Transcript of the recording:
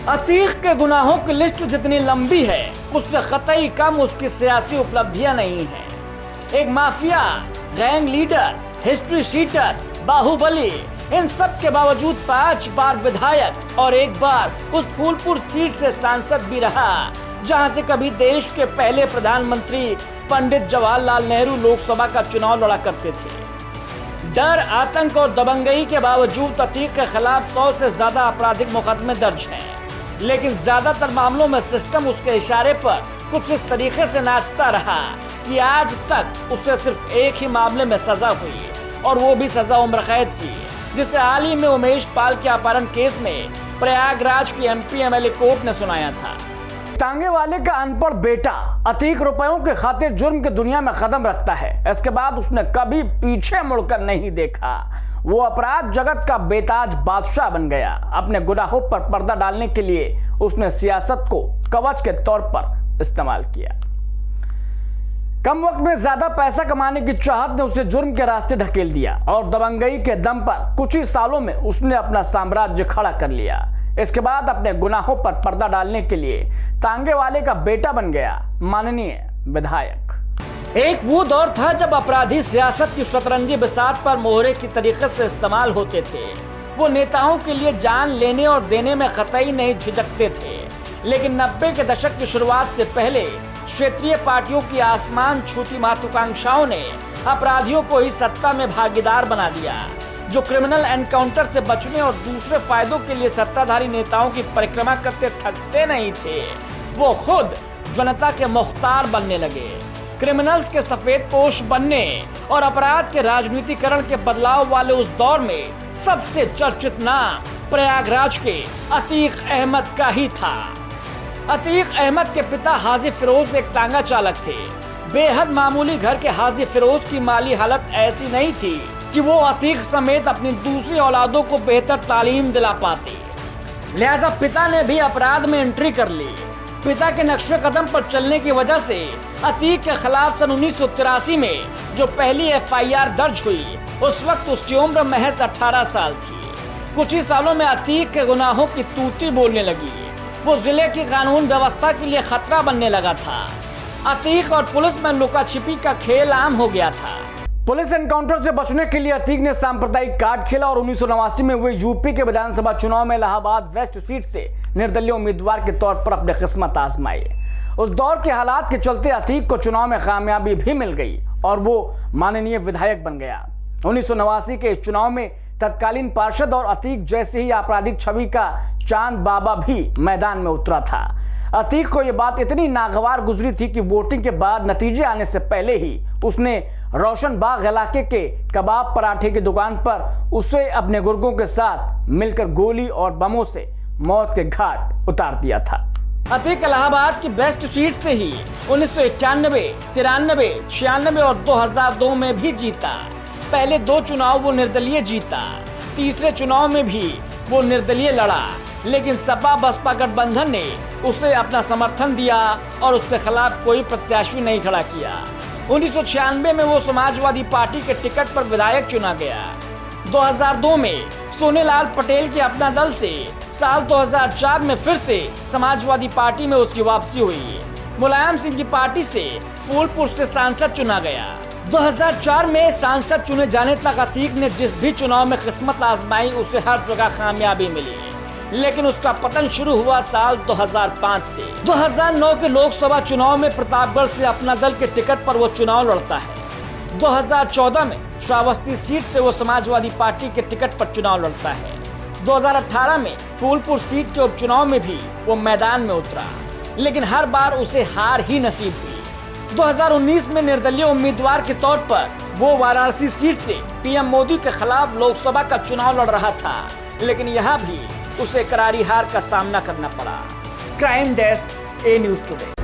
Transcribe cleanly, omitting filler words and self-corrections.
अतीक के गुनाहों की लिस्ट जितनी लंबी है उससे कतई कम उसकी सियासी उपलब्धियां नहीं है। एक mafia, gang leader, history sheeter, बाहुबली, इन सब के बावजूद 5 बार विधायक और 1 बार उस फूलपुर सीट से सांसद भी रहा जहां से कभी देश के पहले प्रधानमंत्री पंडित जवाहरलाल नेहरू लोकसभा का चुनाव लड़ा करते थे। डर, आतंक और दबंगई के बावजूद अतीक के खिलाफ 100 से ज्यादा आपराधिक मुकदमे दर्ज हैं, लेकिन ज्यादातर मामलों में सिस्टम उसके इशारे पर कुछ इस तरीके से नाचता रहा कि आज तक उसे सिर्फ एक ही मामले में सजा हुई और वो भी सजा उम्र कैद की, जिसे हाल ही में उमेश पाल के अपहरण केस में प्रयागराज की MP MLA कोर्ट ने सुनाया था। टांगे वाले का अनपढ़ बेटा अतीक रुपयों के खातिर जुर्म की दुनिया में कदम रखता है। इसके बाद उसने कभी पीछे मुड़कर नहीं देखा। वो अपराध जगत का बेताज बादशाह बन गया। अपने गुनाहों पर पर्दा डालने के लिए उसने सियासत को कवच के तौर पर इस्तेमाल किया। कम वक्त में ज्यादा पैसा कमाने की चाहत ने उसे जुर्म के रास्ते ढकेल दिया और दबंगई के दम पर कुछ ही सालों में उसने अपना साम्राज्य खड़ा कर लिया। इसके बाद अपने गुनाहों पर पर्दा डालने के लिए टांगे वाले का बेटा बन गया माननीय विधायक। एक वो दौर था जब अपराधी सियासत की शतरंजी बिसात पर मोहरे की तरीके से इस्तेमाल होते थे। वो नेताओं के लिए जान लेने और देने में कतई नहीं झिझकते थे, लेकिन 90 के दशक की शुरुआत से पहले क्षेत्रीय पार्टियों की आसमान छूती महत्वाकांक्षाओं ने अपराधियों को ही सत्ता में भागीदार बना दिया, जो क्रिमिनल एनकाउंटर से बचने और दूसरे फायदों के लिए सत्ताधारी नेताओं की परिक्रमा करते थकते नहीं थे। वो खुद जनता के मुख्तार बनने लगे। क्रिमिनल्स के सफेद पोश बनने और अपराध के राजनीतिकरण के बदलाव वाले उस दौर में सबसे चर्चित नाम प्रयागराज के अतीक अहमद का ही था। अतीक अहमद के पिता हाजी फिरोज एक टांगा चालक थे। बेहद मामूली घर के हाजी फिरोज की माली हालत ऐसी नहीं थी कि वो अतीक समेत अपनी दूसरी औलादों को बेहतर तालीम दिला पाते, लिहाजा पिता ने भी अपराध में एंट्री कर ली। पिता के नक्शे कदम पर चलने की वजह से अतीक के खिलाफ सन 1983 में जो पहली FIR दर्ज हुई, उस वक्त उसकी उम्र महज 18 साल थी। कुछ ही सालों में अतीक के गुनाहों की तूती बोलने लगी। वो जिले की कानून व्यवस्था के लिए खतरा बनने लगा था। अतीक और पुलिस में लुका छिपी का खेल आम हो गया था। पुलिस एनकाउंटर से बचने के लिए अतीक ने सांप्रदायिक कार्ड खेला और 1989 में हुए यूपी के विधानसभा चुनाव में इलाहाबाद वेस्ट सीट से निर्दलीय उम्मीदवार के तौर पर अपने किस्मत आजमाई। उस दौर के हालात के चलते अतीक को चुनाव में कामयाबी भी मिल गई और वो माननीय विधायक बन गया। 1989 के इस चुनाव में तत्कालीन पार्षद और अतीक जैसे ही आपराधिक छवि का चांद बाबा भी मैदान में उतरा था। अतीक को यह बात इतनी नागवार गुजरी थी कि वोटिंग के बाद नतीजे आने से पहले ही उसने रोशन बाग इलाके के कबाब पराठे की दुकान पर उसे अपने गुर्गों के साथ मिलकर गोली और बमों से मौत के घाट उतार दिया था। अतीक इलाहाबाद की बेस्ट सीट से ही 1991, 93, 96 और 2002 में भी जीता। पहले 2 चुनाव वो निर्दलीय जीता। तीसरे चुनाव में भी वो निर्दलीय लड़ा, लेकिन सपा बसपा गठबंधन ने उसे अपना समर्थन दिया और उसके खिलाफ कोई प्रत्याशी नहीं खड़ा किया। 1996 में वो समाजवादी पार्टी के टिकट पर विधायक चुना गया। 2002 में सोनेलाल पटेल के अपना दल से साल 2004 में फिर से समाजवादी पार्टी में उसकी वापसी हुई। मुलायम सिंह की पार्टी से फूलपुर से सांसद चुना गया। 2004 में सांसद चुने जाने तक अतीक ने जिस भी चुनाव में किस्मत आजमाई उसे हर जगह कामयाबी मिली, लेकिन उसका पतन शुरू हुआ साल 2005 से। 2009 के लोकसभा चुनाव में प्रतापगढ़ से अपना दल के टिकट पर वो चुनाव लड़ता है। 2014 में श्रावस्ती सीट से वो समाजवादी पार्टी के टिकट पर चुनाव लड़ता है। 2018 में फूलपुर सीट के उपचुनाव में भी वो मैदान में उतरा, लेकिन हर बार उसे हार ही नसीब हुई। 2019 में निर्दलीय उम्मीदवार के तौर पर वो वाराणसी सीट से PM मोदी के खिलाफ लोकसभा का चुनाव लड़ रहा था, लेकिन यहाँ भी उसे करारी हार का सामना करना पड़ा। Crime desk, A News Today।